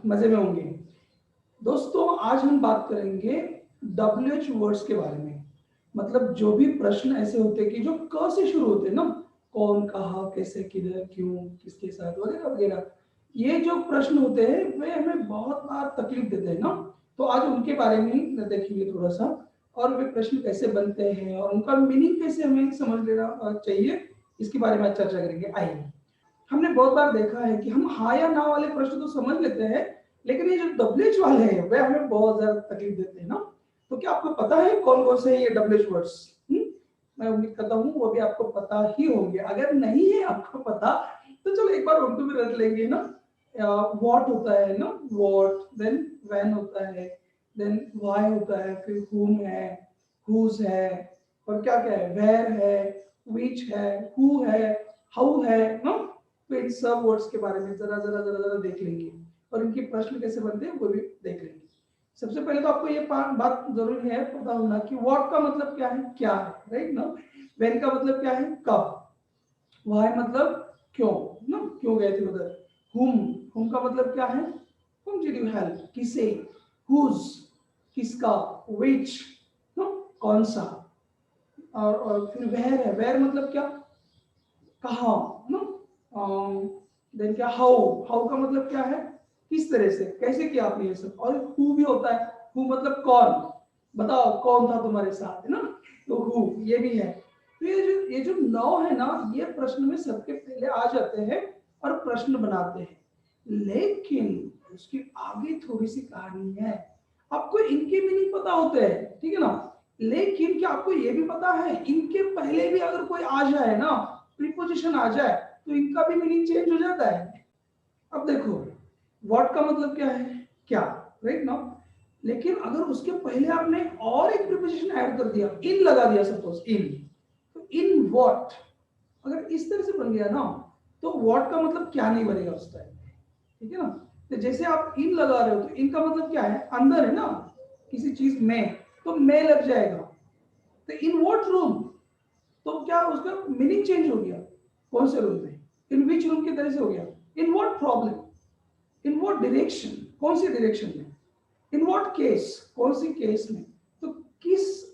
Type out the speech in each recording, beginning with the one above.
मजे में होंगे। दोस्तों आज हम बात करेंगे WH वर्ड्स के बारे में। मतलब जो भी प्रश्न ऐसे होते हैं कि जो क से शुरू होते हैं ना, कौन, कहा, कैसे, किधर, क्यों, किसके साथ, वगैरह वगैरह, ये जो प्रश्न होते हैं वे हमें बहुत बार तकलीफ देते हैं ना। तो आज उनके बारे में ही देखेंगे थोड़ा सा, और वे प्रश्न कैसे बनते हैं और उनका मीनिंग कैसे हमें समझ लेना चाहिए, इसके बारे में चर्चा करेंगे। आइए, हमने बहुत बार देखा है कि हम हाँ या ना वाले प्रश्न तो समझ लेते हैं, लेकिन ये जो WH वाले हैं वे हमें बहुत ज्यादा तकलीफ देते हैं ना। तो क्या आपको पता है कौन कौन से ये WH वर्ड्स? मैं उम्मीद करता हूँ वो भी आपको पता ही होंगे। अगर नहीं है आपको पता तो चलो एक बार उनको भी रट लेंगे ना। व्हाट होता है ना, व्हाट, देन व्हेन होता है, देन व्हाई होता है, फिर whom है, whose है, और क्या क्या है, वेयर है, which है, who है, हाउ है ना। तो इन सब वर्ड्स के बारे में जरा जरा जरा जरा देख लेंगे और इनके प्रश्न कैसे बनते हैं वो भी देख लेंगे। सबसे पहले तो आपको ये बात जरूरी है पता होना कि व्हाट का मतलब क्या है, राइट ना। व्हेन का मतलब क्या है, कब। व्हाई मतलब क्यों ना, क्यों गए थे उधर। हुम का मतलब क्या है, हुम डिड यू हेल्प, किसे। हुज, किसका। विच, नो, कौन सा। और फिर वेयर है, वेयर मतलब क्या, कहाँ ना। देन क्या, हाउ का मतलब क्या है, किस तरह से, कैसे किया आपने ये सब। और हु भी होता है, हु मतलब कौन, बताओ कौन था तुम्हारे साथ, है ना। तो हु ये भी है। तो ये जो नौ है ना, ये प्रश्न में सबके पहले आ जाते हैं और प्रश्न बनाते हैं। लेकिन उसके आगे थोड़ी सी कहानी है। आपको इनके मीनिंग पता होते हैं, ठीक है ना। लेकिन क्या आपको ये भी पता है इनके पहले भी अगर कोई आ जाए ना, प्रीपोजिशन आ जाए, तो इनका भी मीनिंग चेंज हो जाता है। अब देखो, व्हाट का मतलब क्या है, क्या, राइट ना। लेकिन अगर उसके पहले आपने और एक प्रीपोजिशन ऐड कर दिया, इन लगा दिया सपोज, इन, तो इन व्हाट, अगर इस तरह से बन गया ना, तो व्हाट का मतलब क्या नहीं बनेगा उस टाइम, ठीक है ना। तो जैसे आप इन लगा रहे हो तो इनका मतलब क्या है, अंदर है ना, किसी चीज में, तो में लग जाएगा। तो इन व्हाट रूम, तो क्या उसका मीनिंग चेंज हो गया, कौन से रूम में, इन विच रूम की तरह से हो गया। In what problem, in what direction, कौन सी डायरेक्शन में, इन व्हाट केस, कौन सी केस में। तो किस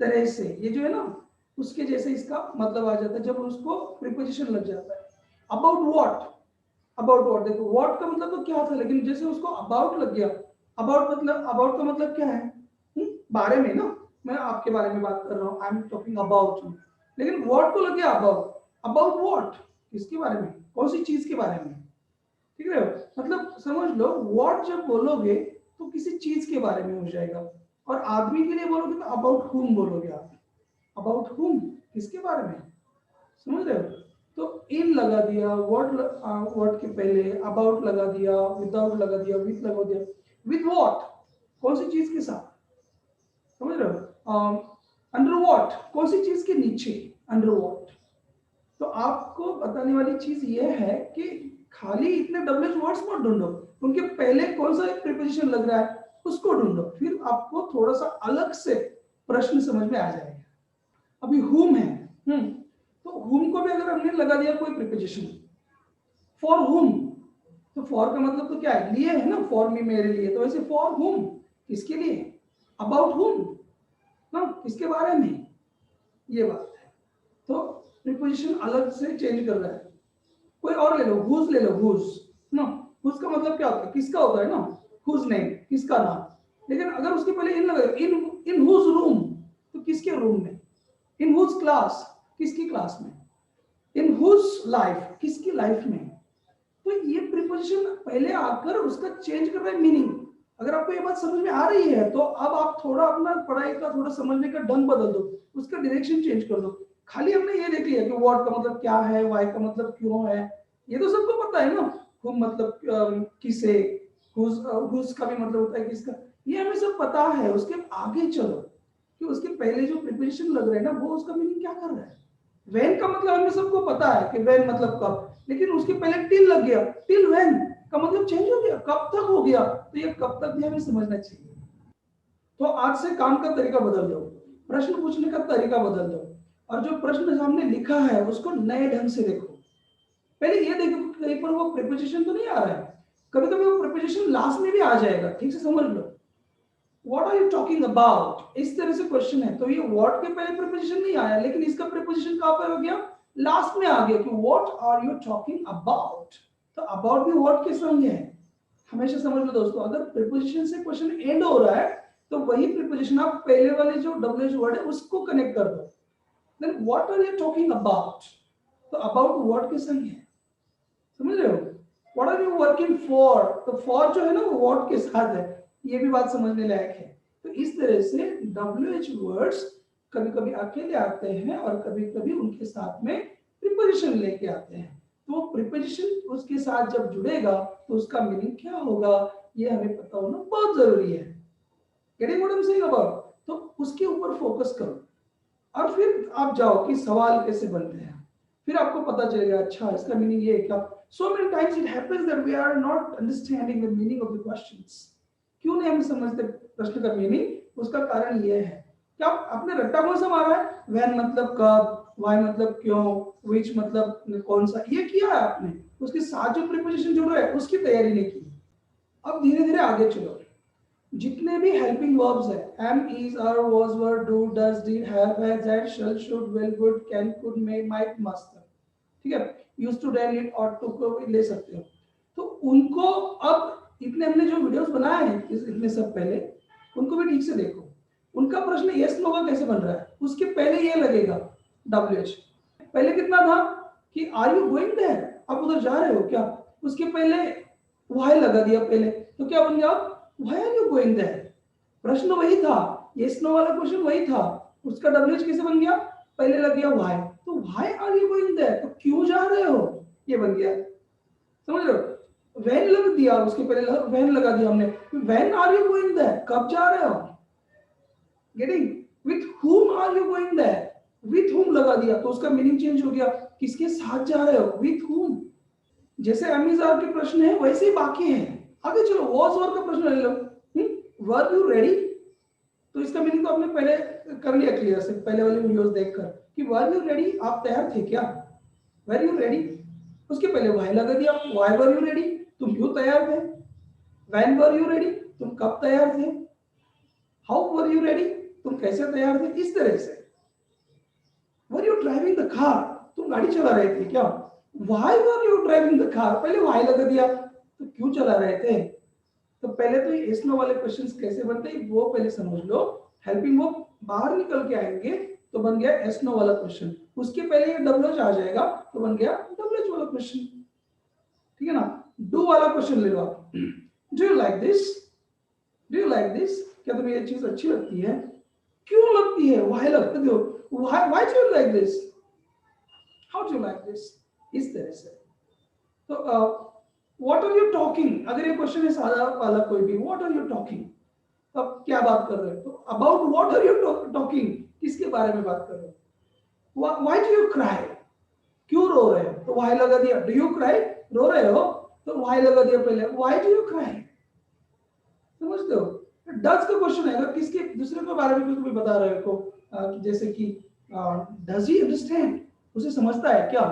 तरह से, ये जो है ना, उसके जैसे इसका मतलब आ जाता है जब उसको प्रीपोजिशन लग जाता है। अबाउट व्हाट, अबाउट व्हाट, देखो व्हाट का मतलब तो क्या था, लेकिन जैसे उसको अबाउट लग गया, अबाउट मतलब, अबाउट का मतलब क्या है, बारे में ना। मैं आपके बारे में बात कर रहा हूँ, I am talking about you. लेकिन व्हाट को लग गया अबाउट, अबाउट व्हाट, किसके बारे में, कौन सी चीज के बारे में, ठीक है। मतलब समझ लो, व्हाट जब बोलोगे तो किसी चीज के बारे में हो जाएगा, और आदमी के लिए बोलोगे तो अबाउट हुम बोलोगे आप, अबाउट हुम, किसके बारे में, समझ रहे हो। तो इन लगा दिया व्हाट के पहले, अबाउट लगा दिया, विदाउट लगा दिया, विथ लगा दिया। विथ व्हाट, कौन सी चीज के साथ, समझ रहे हो। अंडर व्हाट, कौन सी चीज के नीचे, अंडर व्हाट। तो आपको बताने वाली चीज ये है कि खाली इतने WH वर्ड्स मत ढूंढो, उनके पहले कौन सा एक प्रीपोजिशन लग रहा है उसको ढूंढो, फिर आपको थोड़ा सा अलग से प्रश्न समझ में आ जाएगा। अभी हुम है, तो हुम को भी अगर हमने लगा दिया कोई प्रीपोजिशन, फॉर हुम, तो फॉर का मतलब तो क्या है, लिए है ना, फॉर मी मेरे लिए, तो वैसे फॉर हुम, किसके लिए, अबाउट हुम ना, किसके बारे में, ये बात है। तो प्रीपोजिशन अलग से चेंज कर रहा है। कोई और ले लो, हुज ले लो, हुज ना, हुज का मतलब क्या होता है, किसका होता है ना, हुज नेम, किसका नाम। लेकिन अगर उसके पहले इन लगा, इन इन हुज रूम, तो किसके रूम में, इन हुज क्लास, किसकी क्लास में, इन हुज लाइफ, किसकी लाइफ में। तो ये प्रीपोजिशन पहले आकर उसका चेंज कर रहा है मीनिंग। अगर आपको ये बात समझ में आ रही है तो अब आप थोड़ा अपना पढ़ाई का थोड़ा समझने का ढंग बदल दो, उसका डायरेक्शन चेंज कर दो। खाली हमने ये देख लिया कि व्हाट का मतलब क्या है, व्हाई का मतलब क्यों है, ये तो सबको पता है ना। हुम मतलब किसे, हुज का भी मतलब होता है किसका, ये हमें सब पता है। उसके आगे चलो कि उसके पहले जो प्रीपोजिशन लग रहा है ना, वो उसका मीनिंग क्या कर रहा है। व्हेन का मतलब हमें सबको पता है कि व्हेन मतलब कब, लेकिन उसके पहले टिल लग गया, टिल व्हेन का मतलब चेंज हो गया, कब तक हो गया, तो ये कब तक भी हमें समझना चाहिए। तो आज से काम का तरीका बदल दो, प्रश्न पूछने का तरीका बदल दो, और जो प्रश्न सामने लिखा है उसको नए ढंग से देखो। पहले ये देखो कहीं पर वो प्रीपोजिशन तो नहीं आ रहा है, कभी कभी वो प्रिपोजिशन लास्ट में भी आ जाएगा, ठीक से समझ लो। What are you talking about, इस तरह से क्वेश्चन है, तो ये व्हाट के पहले प्रिपोजिशन नहीं आया, लेकिन इसका प्रिपोजिशन कहां पर हो गया, लास्ट में आ गया कि what are you talking about. तो अबाउट भी व्हाट के संग है, हमेशा समझ लो दोस्तों, अगर प्रिपोजिशन से क्वेश्चन एंड हो रहा है तो वही प्रिपोजिशन आप पहले वाले जो डब्ल्यूएच वर्ड है उसको कनेक्ट कर दो, then what are you talking about, तो अबाउट व्हाट के संग है, समझ रहे हो। What are you working for, तो फॉर जो है ना वो व्हाट के साथ है, ये भी बात समझने लायक है। तो इस तरह से डब्ल्यूएच वर्ड्स कभी कभी अकेले आते हैं और कभी कभी उनके साथ में प्रिपोजिशन लेके आते हैं, तो प्रिपोजिशन उसके साथ जब जुड़ेगा तो उसका मीनिंग क्या होगा ये हमें पता होना बहुत जरूरी है। Getting what I am saying about, तो उसके ऊपर फोकस करो और फिर आप जाओ कि सवाल कैसे बनते हैं, फिर आपको पता चलेगा अच्छा इसका मीनिंग ये है क्या। So many times it happens that we are not understanding the meaning of the questions. क्यों नहीं हम समझते प्रश्न का मीनिंग, उसका कारण ये है कि आप अपने रट्टा कौन सा मारा है, व्हेन मतलब कब, व्हाई मतलब क्यों, व्हिच मतलब कौन सा, ये किया है आपने, उसके साथ जो प्रीपोजिशन जुड़ रहा है उसकी तैयारी नहीं की। अब धीरे धीरे आगे चलो, जितने भी हेल्पिंग वर्ब्स है am is are was were do does did have has had shall should will would can could may might must, ठीक है, यूज्ड टू डैन इट और टू को ले सकते हो। तो उनको अब इतने हमने जो वीडियोस बनाए हैं इतने सब पहले, उनको भी ठीक से देखो, उनका प्रश्न यस नो का कैसे बन रहा है, उसके पहले ये लगेगा डब्ल्यूएच, पहले कितना था कि आर यू गोइंग देयर, आप उधर जा रहे हो क्या, उसके पहले व्हाई लगा दिया पहले, तो क्या बन गया why are you going there, प्रश्न वही था, यस नो वाला क्वेश्चन वही था, उसका डब्ल्यूएच कैसे बन गया, पहले लग गया व्हाई, तो why are you going there, तो क्यों जा रहे हो, ये बन गया, समझ रहे हो। व्हेन लग दिया, उसके पहले व्हेन लगा दिया हमने, when are you going there, कब जा रहे हो, getting, with whom are you going there, with whom लगा दिया तो उसका मीनिंग चेंज हो गया, किसके साथ जा रहे हो, विथ whom। जैसे अमीजार के प्रश्न है वैसे ही बाकी है, आगे चलो वॉज वर का प्रश्न ले लो, वर यू रेडी, तो इसका मीनिंग तो आपने पहले कर लिया क्लियर से पहले वाली वीडियोस देखकर कि वर यू रेडी, आप तैयार थे क्या, वर यू रेडी, उसके पहले वाई लगा दिया, वाई वर यू रेडी, तुम क्यों तैयार थे, व्हेन वर यू रेडी, तुम कब तैयार थे, हाउ वर यू रेडी, तुम कैसे तैयार थे, इस तरह से। Were you driving the car, तुम गाड़ी चला रहे थे क्या, why were you driving the car, पहले व्हाई लगा दिया, तो क्यों चला रहे थे, तो पहले तो ये एस नो वाले क्वेश्चंस कैसे बनते हैं वो पहले समझ लो, हेल्पिंग वो बाहर निकल के आएंगे तो बन गया एस नो वाला क्वेश्चन, उसके पहले ये डब्ल्यूएच आ जाएगा तो बन गया डब्ल्यूएच वाला क्वेश्चन, ठीक है ना। डू वाला क्वेश्चन ले लो आप, do you like this, do you like this, क्या तुम्हें ये चीज अच्छी लगती है, क्यों लगती है, व्हाई लगती है, why do you like this, how do you like this, इस तरह से। तो व्हाट आर यू टॉकिंग, अगर ये क्वेश्चन है सादा वाला कोई भी, व्हाट आर यू टॉकिंग, तो आप क्या बात कर रहे हो, तो about what are you talking, किसके बारे में बात कर रहे हो, व्हाई डू यू क्राई, क्यों रो रहे हो, तो व्हाई लगा दिया, डू यू क्राई, रो रहे हो, तो व्हाई लगा दिया पहले, व्हाई डू यू क्राई, समझते हो। डज का क्वेश्चन है, अगर किसके दूसरे के बारे में कुछ भी बता रहे हो, जैसे कि डज ही अंडरस्टैंड, उसे समझता है क्या,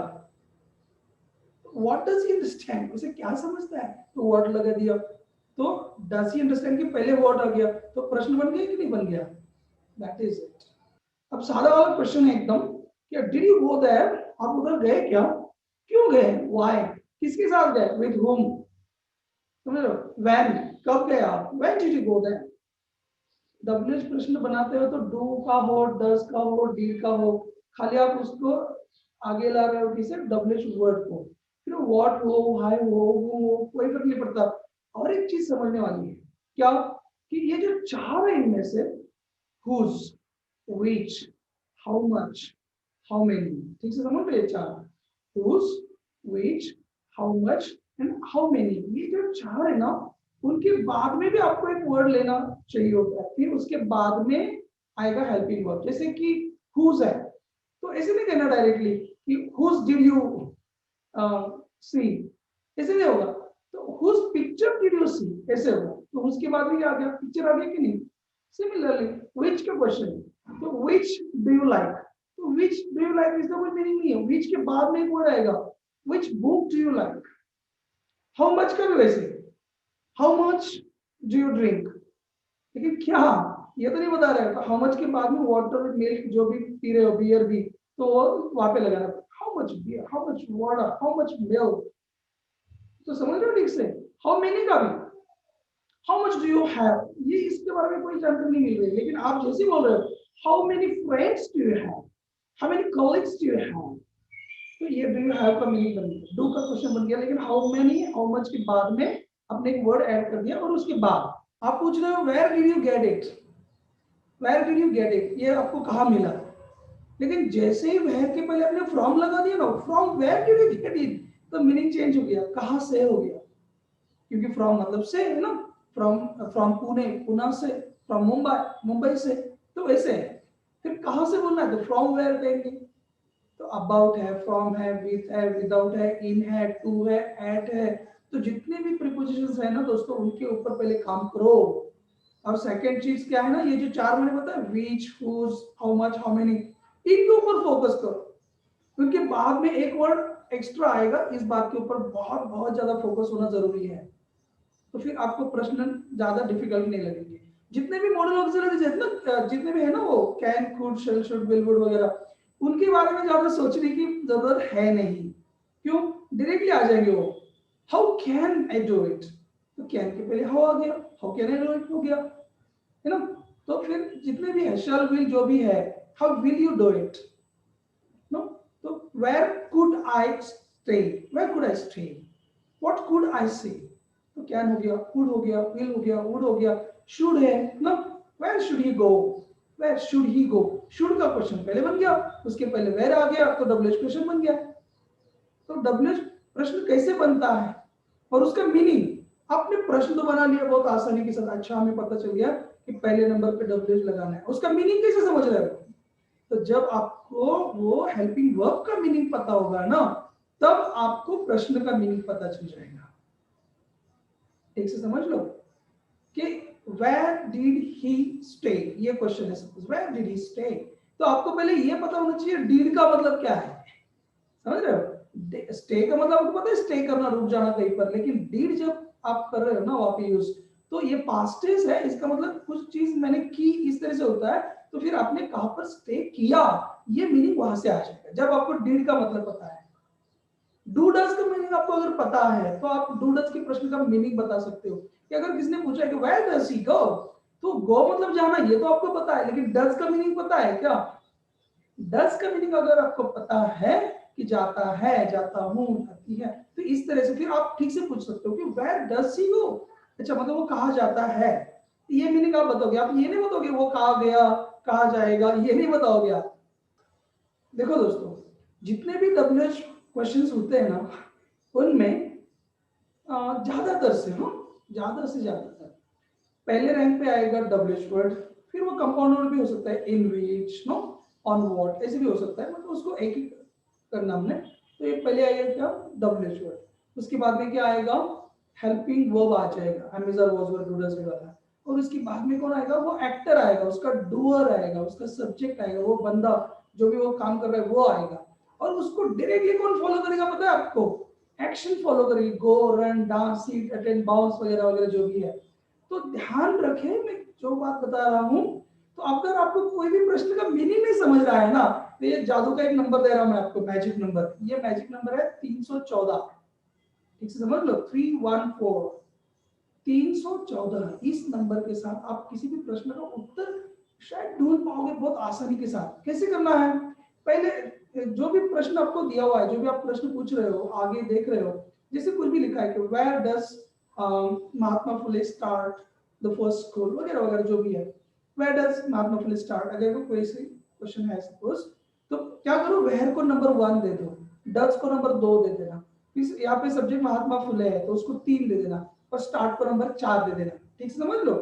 व्हाट डज ही अंडरस्टैंड, उसे क्या समझता है, तो व्हाट लगा दिया, तो डज ही अंडरस्टैंड के पहले व्हाट आ गया, तो प्रश्न बन गया कि नहीं बन गया, दैट इज इट। अब सादा वाला क्वेश्चन है एकदम, क्या डिड यू गो देयर, आप उधर गए क्या, क्यों गए, व्हाई, किसके साथ गए, विद whom, समझ लो, व्हेन, कब गए आप, when did you go there. WH प्रश्न बनाते हो तो डू का हो, डज का हो, डीड का हो, खाली आप उसको आगे ला रहे हो किसे, डब्ल्यूएच वर्ड को, फिर व्हाट हो, हाई हो, कोई फर्क नहीं पड़ता। और एक चीज समझने वाली है क्या, कि ये जो चार है इनमें से whose, which, how much, how many, ठीक से समझ रहे, चार whose, which, how much and how many, ये जो चार है ना, उनके बाद में भी आपको एक वर्ड लेना चाहिए होता है, फिर उसके बाद में आएगा हेल्पिंग वर्ब, जैसे कि whose है तो ऐसे नहीं कहना डायरेक्टली कि whose did you see, ऐसे नहीं होगा, तो whose picture did you see, ऐसे होगा, तो उसके बाद में क्या आ गया, पिक्चर आ गया कि नहीं। सिमिलरली which का क्वेश्चन है, तो which do you like, तो which do you like इसका कोई मीनिंग नहीं है, which के बाद में एक वर्ड आएगा, which book do you like, how much का भी वैसे, how much do you drink, लेकिन क्या ये तो नहीं बता रहे हो। हाउ मच के बाद में वाटर मिल्क जो भी पी रहे हो, बियर भी, तो वो वहां पे लगाना। How much beer, how much water, how much milk, तो समझ रहे हो ठीक से। हाउ मेनी का भी, how much do you have, ये इसके बारे में कोई जानकारी नहीं मिल रही, लेकिन आप जैसे बोल रहे हो how many friends do you have, how many colleagues do you have, तो ये डू यू हैव का मीनिंग बन गया, डू का क्वेश्चन बन गया। लेकिन हाउ मेनी, हाउ मच के बाद में आपने एक वर्ड ऐड कर दिया, और उसके बाद आप पूछ रहे हो where did you get it, where did you get it, ये आपको कहाँ मिला। लेकिन जैसे ही वेयर के पहले आपने फ्रॉम लगा दिया ना, from where did you get it, तो मीनिंग चेंज हो गया, कहाँ से हो गया, क्योंकि फ्रॉम मतलब से है ना, फ्रॉम, फ्रॉम पुणे, पुणे से, फ्रॉम मुंबई, मुंबई से, तो वैसे है। फिर कहाँ से बोलना है, तो फ्रॉम वेयर कहेंगे। तो अबाउट है, फ्रॉम है, विथ है, विदाउट है, इन है, टू है, एट है, तो जितने भी प्रीपोजिशंस है ना दोस्तों, उनके ऊपर पहले काम करो। और सेकंड चीज क्या है ना, ये जो चार मैंने बताया, which, whose, how much, how many, इनके ऊपर फोकस करो, क्योंकि बाद में एक वर्ड एक्स्ट्रा आएगा, इस बात के ऊपर बहुत बहुत ज्यादा फोकस होना जरूरी है। तो फिर आपको प्रश्न ज्यादा डिफिकल्ट नहीं लगेंगे। जितने भी मॉडल ऑक्सिलरीज है ना, जितने भी है ना, वो can, could, shall, should, will, would वगैरह, उनके बारे में ज्यादा सोचने की जरूरत है नहीं। क्यों, डायरेक्टली आ जाएंगे वो। How can I do it, तो कैन के पहले हाउ आ गया, how can I do it हो गया, है ना। तो फिर जितने भी है, शैल, विल, जो भी है, how will you do it, no. तो where could I stay, where could I stay, what could I say, तो कैन हो गया, कुड हो गया, विल हो गया, वुड हो गया, शुड है ना, where should he go, where should he go, should का क्वेश्चन पहले बन गया, उसके पहले वेयर आ गया, तो डब्ल्यूएच क्वेश्चन बन गया। तो डब्ल्यूएच प्रश्न कैसे बनता है और उसका मीनिंग, आपने प्रश्न तो बना लिया बहुत आसानी के साथ, अच्छा हमें पता चल गया कि पहले नंबर पे डब्ल्यूएच लगाना है, उसका मीनिंग कैसे समझ रहे हो, तो जब आपको वो हेल्पिंग वर्ब का मीनिंग पता होगा ना, तब आपको प्रश्न का मीनिंग पता चल जाएगा। ठीक से समझ लो कि वेयर डिड ही स्टे, ये क्वेश्चन है suppose, where did he stay, तो आपको पहले ये पता होना चाहिए डिड का मतलब क्या है, समझ रहे हो। स्टे का मतलब आपको पता है, स्टे करना, रुक जाना कहीं पर, लेकिन डिड जब आप कर रहे हो ना वहां पे यूज, तो ये पास्ट टेंस है, इसका मतलब कुछ चीज मैंने की, इस तरह से होता है, तो फिर आपने कहां पर स्टे किया, ये मीनिंग वहां से आ जाएगा जब आपको डिड का मतलब पता है। डू डज का मीनिंग आपको अगर पता है, तो आप डू डज के प्रश्न का मीनिंग बता सकते हो, कि अगर किसने पूछा है कि वेयर डज ही गो, तो गो मतलब जाना, ये तो आपको पता है, लेकिन डज का मीनिंग पता है क्या, डज का मीनिंग अगर आपको पता है कि जाता है, जाता हूं, जाती है, तो इस तरह से फिर आप ठीक से पूछ सकते हो कि वेयर डज ही गो, अच्छा मतलब वो कहाँ जाता है, ये मीनिंग आप बताओगे, आप ये नहीं बताओगे वो कहाँ गया, कहाँ जाएगा, ये नहीं बताओगे आप। देखो दोस्तों, जितने भी डब्ल्यूएच क्वेश्चंस होते हैं ना, उनमें ज्यादातर से, हाँ, ज्यादा से ज्यादातर पहले रैंक पे आएगा डब्ल्यूएच वर्ड, फिर वो कंपाउंड वर्ड भी हो सकता है, इन विच, नो, ऑन व्हाट, ऐसे भी हो सकता है, मतलब उसको एक ही करना हमने। तो ये पहले आएगा क्या, डब्ल्यूएच वर्ड, उसके बाद में क्या आएगा, हेल्पिंग वर्ब आ जाएगा, am is are was were do does वाला, और उसके बाद में कौन आएगा, वो एक्टर आएगा, उसका डूअर आएगा, उसका सब्जेक्ट आएगा, वो बंदा जो भी वो काम कर रहा है वो आएगा, और उसको डायरेक्टली कौन फॉलो करेगा पता है आपको, एक्शन फॉलो करेगी, go, run, dance, sit, attend, bounce वगैरह वगैरह जो भी है। तो ध्यान रखें मैं जो बात बता रहा हूं, तो अगर आपको कोई भी प्रश्न का मीनिंग नहीं समझ रहा है ना, तो ये जादू का एक नंबर दे रहा हूं मैं आपको, मैजिक नंबर, ये मैजिक नंबर है 314, ठीक से समझ लो, 314, 314, इस नंबर के साथ आप किसी भी प्रश्न का उत्तर शायद ढूंढ पाओगे बहुत आसानी के साथ। कैसे करना है, पहले जो भी प्रश्न आपको दिया हुआ है, जो भी आप प्रश्न पूछ रहे हो, आगे देख रहे हो, जैसे कुछ भी लिखा है कि where does Mahatma Phule start the first school वगैरह वगैरह जो भी है, where does Mahatma Phule start, अगर कोई से क्वेश्चन है सपोज, तो क्या करो, वेयर को नंबर 1 दे दो, डज को नंबर 2 दे देना, फिर यहाँ पे सब्जेक्ट महात्मा फुले है तो उसको 3 दे देना, और स्टार्ट को नंबर 4 दे देना, ठीक से समझ लो।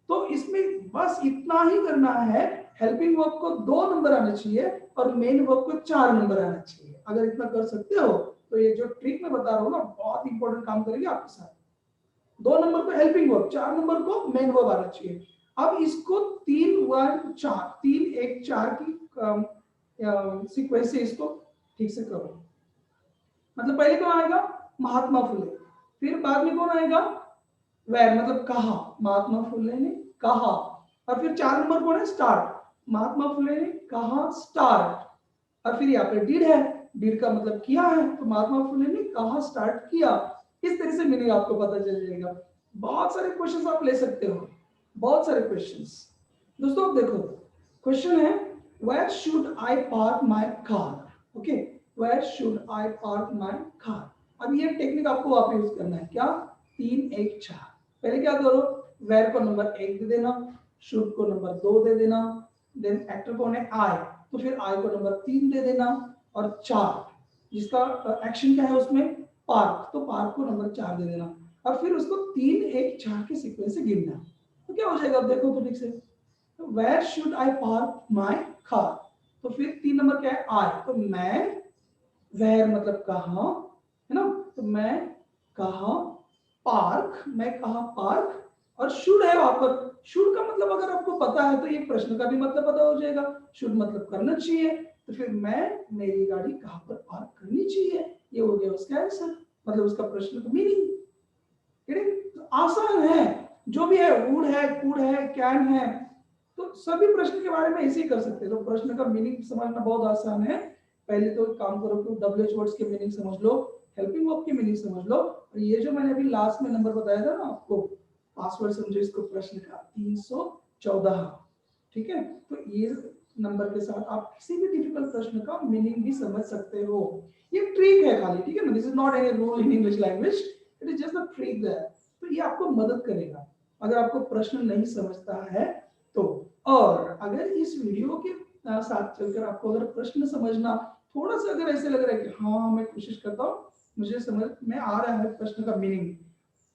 तो इसमें बस इतना ही करना है, हेल्पिंग वर्ब को 2 नंबर आना चाहिए और मेन वर्ब को 4 नंबर आना चाहिए। अगर इतना कर सकते हो तो ये जो ट्रिक मैं बता रहा हूँ ना, बहुत इंपॉर्टेंट काम करेगी आपके साथ। 2 नंबर को हेल्पिंग वर्ब, 4 नंबर को मेन वर्ब आना चाहिए। अब इसको 3 1 4 3 1 4 की सीक्वेंस से इसको ठीक से करो। मतलब पहले कौन आएगा, महात्मा फुले, फिर बाद में कौन आएगा, वेयर मतलब कहा, महात्मा फुले ने कहा। और फिर 4 नंबर कौन है, स्टार्ट, महात्मा फुले ने कहा स्टार्ट। और फिर यहाँ पे डिड है, डिड का मतलब किया है, तो महात्मा फुले ने कहा स्टार्ट किया। इस तरह से मीनिंग आपको पता चल जाएगा। बहुत सारे क्वेश्चंस आप ले सकते हो, बहुत सारे क्वेश्चंस। दोस्तों अब देखो, क्वेश्चन है where should I park my car. Okay, where should I park my car. अब ये टेक्निक आपको वापस यूज करना है, क्या, 3 1 4। पहले क्या करो, वेयर को नंबर 1 दे देना, शुड को नंबर 2 दे देना, देन एक्टर कौन है, आई, तो फिर आई को नंबर 3 दे देना, और 4 जिसका एक्शन क्या है उसमें, पार्क, तो पार्क को नंबर 4 दे देना, और फिर उसको 3 1 4 के सीक्वेंस से गिनना। तो क्या हो जाएगा, अब देखो तो ठीक से, where should I park my car, तो फिर 3 नंबर क्या है, आई, तो मैं, वेयर मतलब कहाँ, है ना, तो मैं कहाँ पार्क, मैं कहाँ पार्क, और शुड है वहां पर। शुड का मतलब अगर आपको पता है तो ये प्रश्न का भी मतलब पता हो जाएगा, शुड मतलब करना चाहिए, तो फिर मैं मेरी गाड़ी कहाँ पर पार्क करनी चाहिए, ये हो गया उसका आंसर, मतलब उसका प्रश्न का मीनिंग। तो आसान है, जो भी है, वुड है, कुड है, कैन है, तो सभी प्रश्न के बारे में ऐसे ही कर सकते हैं। तो प्रश्न का मीनिंग समझना बहुत आसान है। पहले तो काम करो कि डब्ल्यूएच वर्ड्स के मीनिंग समझ लो, हेल्पिंग वर्ब की मीनिंग समझ लो, और ये जो मैंने अभी लास्ट में नंबर बताया था ना आपको, पासवर्ड समझो इसको प्रश्न का 314, ठीक है, तो ये नंबर के साथ आप किसी भी डिफिकल्ट प्रश्न का मीनिंग भी समझ सकते हो। ये ट्रिक है खाली, ठीक है ना, this is not any rule in English language, it is just a trick that. तो ये आपको मदद करेगा अगर आपको प्रश्न नहीं समझता है तो। और अगर इस वीडियो के साथ चलकर आपको अगर प्रश्न समझना थोड़ा सा अगर ऐसे लग रहा है कि हाँ मैं कोशिश करता हूँ, मुझे समझ में आ रहा है प्रश्न का मीनिंग,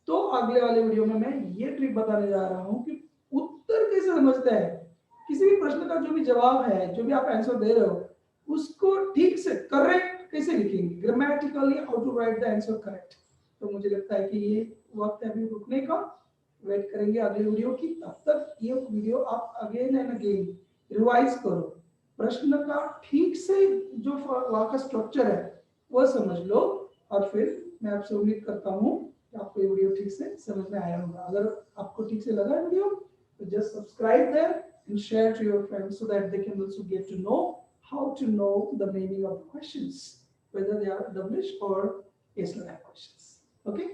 तो अगले वाले वीडियो में मैं ये ट्रिक बताने जा रहा हूँ कि उत्तर कैसे समझते हैं, किसी भी प्रश्न का जो भी जवाब है, जो भी आप आंसर दे रहे हो उसको ठीक से करेक्ट कैसे लिखेंगे, grammatically how to write the answer correct. तो मुझे लगता है कि ये वक्त है अभी रुकने का, वेट करेंगे अगले वीडियो की। तब तक ये वीडियो आप अगेन एंड अगेन रिवाइज करो, प्रश्न का ठीक से जो वहाँ का स्ट्रक्चर है वो समझ लो, और फिर मैं आपसे उम्मीद करता हूँ कि आपको ये वीडियो ठीक से समझ में आया होगा। अगर आपको ठीक से लगा वीडियो तो just subscribe there and share to your friends so that they can also get to know how to know the meaning of the questions, whether they are English or Islamic questions. Okay.